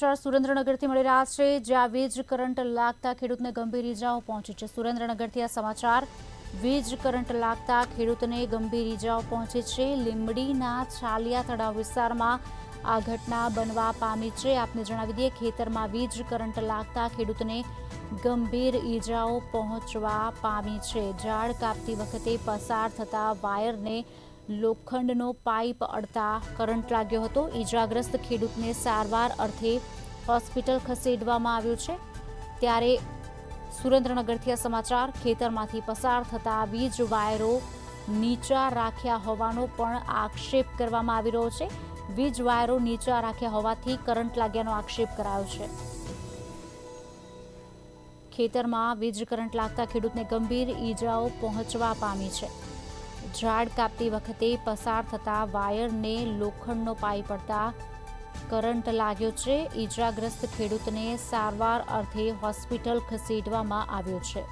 સમાચાર સુરેન્દ્રનગરથી મળી રહ્યા છે, જ્યાં વીજ કરંટ લાગતા ખેડૂતને ગંભીર ઈજાઓ પહોંચી છે। સુરેન્દ્રનગરથી આ સમાચાર। વીજ કરંટ લાગતા ખેડૂતને ગંભીર ઈજાઓ પહોંચી છે। લીંબડીના છાલિયા તળાવ વિસ્તારમાં આ ઘટના બનવા પામી છે। આપને જણાવી દઈએ, ખેતરમાં વીજ કરંટ લાગતા ખેડૂતને ગંભીર ઈજાઓ પહોંચવા પામી છે। ઝાડ કાપતી વખતે પસાર થતા વાયરને લોખંડનો પાઇપ અડતા કરંટ લાગ્યો હતો। ઈજાગ્રસ્ત ખેડૂતને સારવાર અર્થે હોસ્પિટલ ખસેડવામાં આવ્યો છે। ત્યારે સુરેન્દ્રનગરથી આ સમાચાર। ખેતરમાંથી પસાર થતા વીજ વાયરો નીચા રાખ્યા હોવાનો પણ આક્ષેપ કરવામાં આવી રહ્યો છે। વીજ વાયરો નીચા રાખ્યા હોવાથી કરંટ લાગ્યાનો આક્ષેપ કરાયો છે। ખેતરમાં વીજ કરંટ લાગતા ખેડૂતને ગંભીર ઈજાઓ પહોંચવા પામી છે। ઝાડ કાપતી વખતે પસાર થતા વાયરને લોખંડનો પાઇપ અડતા કરંટ લાગ્યો છે। ઈજાગ્રસ્ત ખેડૂતને સારવાર અર્થે હોસ્પિટલ ખસેડવામાં આવ્યો છે।